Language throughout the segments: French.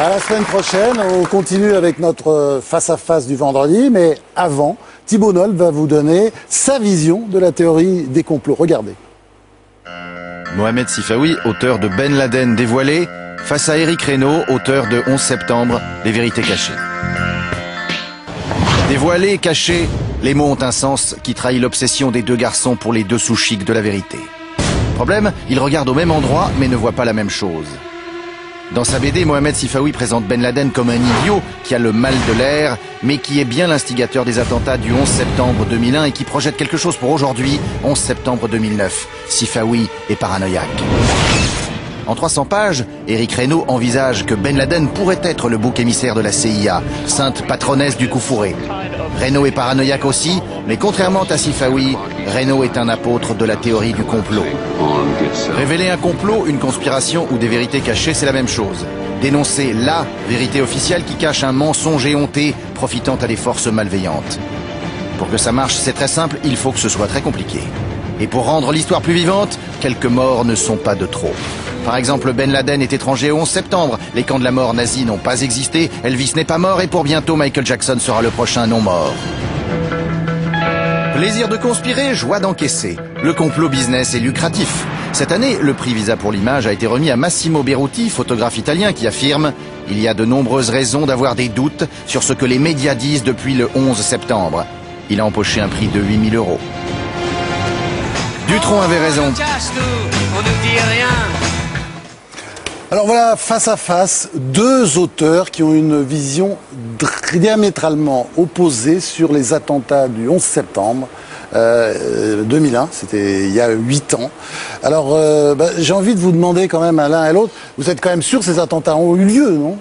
À la semaine prochaine, on continue avec notre face-à-face du vendredi, mais avant, Thibault Nol va vous donner sa vision de la théorie des complots. Regardez. Mohamed Sifawi, auteur de Ben Laden dévoilé, face à Éric Reynaud, auteur de 11 septembre, Les vérités cachées. Dévoilé, caché, les mots ont un sens qui trahit l'obsession des deux garçons pour les dessous chics de la vérité. Problème, ils regardent au même endroit mais ne voient pas la même chose. Dans sa BD, Mohamed Sifawi présente Ben Laden comme un idiot qui a le mal de l'air, mais qui est bien l'instigateur des attentats du 11 septembre 2001 et qui projette quelque chose pour aujourd'hui, 11 septembre 2009. Sifawi est paranoïaque. En 300 pages, Éric Reynaud envisage que Ben Laden pourrait être le bouc émissaire de la CIA, sainte patronnesse du coup fourré. Reynaud est paranoïaque aussi, mais contrairement à Sifawi, Reynaud est un apôtre de la théorie du complot. Révéler un complot, une conspiration ou des vérités cachées, c'est la même chose. Dénoncer la vérité officielle qui cache un mensonge éhonté profitant à des forces malveillantes. Pour que ça marche, c'est très simple, il faut que ce soit très compliqué. Et pour rendre l'histoire plus vivante, quelques morts ne sont pas de trop. Par exemple, Ben Laden est étranger au 11 septembre, les camps de la mort nazis n'ont pas existé, Elvis n'est pas mort et pour bientôt Michael Jackson sera le prochain non-mort. Plaisir de conspirer, joie d'encaisser. Le complot business est lucratif. Cette année, le prix Visa pour l'image a été remis à Massimo Beruti, photographe italien, qui affirme « Il y a de nombreuses raisons d'avoir des doutes sur ce que les médias disent depuis le 11 septembre ». Il a empoché un prix de 8 000 €. Dutronc avait raison. Alors voilà, face à face, deux auteurs qui ont une vision diamétralement opposée sur les attentats du 11 septembre 2001, c'était il y a 8 ans. Alors j'ai envie de vous demander quand même à l'un et à l'autre, vous êtes quand même sûr que ces attentats ont eu lieu, non?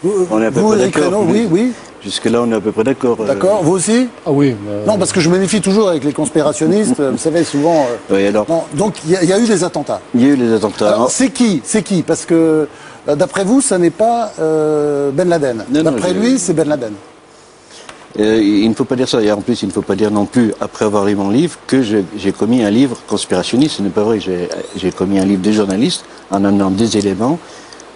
On est à peu près d'accord. Oui, oui. Jusque-là, on est à peu près d'accord. D'accord, vous aussi? Ah oui. Non, parce que je me méfie toujours avec les conspirationnistes, vous savez, souvent... Oui, alors... Non, donc il y a eu des attentats. Il y a eu les attentats. Alors c'est qui? Parce que, d'après vous, ça n'est pas Ben Laden. D'après lui, c'est Ben Laden. Il ne faut pas dire ça. Et en plus, il ne faut pas dire non plus, après avoir lu mon livre, que j'ai commis un livre conspirationniste. Ce n'est pas vrai. J'ai commis un livre de journaliste en amenant des éléments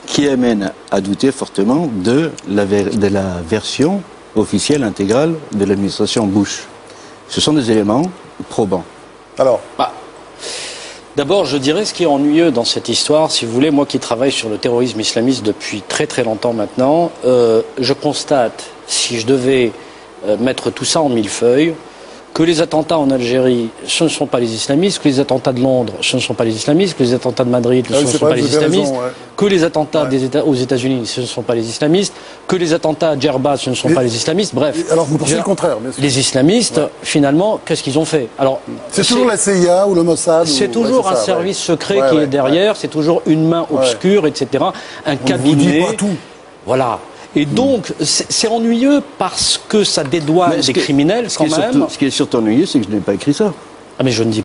qui amène à douter fortement de la version officielle intégrale de l'administration Bush. Ce sont des éléments probants. Alors D'abord, je dirais ce qui est ennuyeux dans cette histoire, si vous voulez, moi qui travaille sur le terrorisme islamiste depuis très très longtemps maintenant, je constate, si je devais mettre tout ça en millefeuille, que les attentats en Algérie, ce ne sont pas les islamistes, que les attentats de Londres, ce ne sont pas les islamistes, que les attentats de Madrid, ce ne sont pas les islamistes, que les attentats aux États-Unis, ce ne sont pas les islamistes, que les attentats à Djerba, ce ne sont pas les islamistes, bref. Alors vous pensez le contraire, bien sûr. Les islamistes, finalement, qu'est-ce qu'ils ont fait? Alors, c'est toujours la CIA ou le Mossad? C'est toujours un service secret qui est derrière, c'est toujours une main obscure, etc. Un cabinet. Vous dites pas tout. Voilà. Et donc, c'est ennuyeux parce que ça dédouane des criminels quand même. Ce qui est surtout ennuyeux, c'est que je n'ai pas écrit ça. Ah mais je ne dis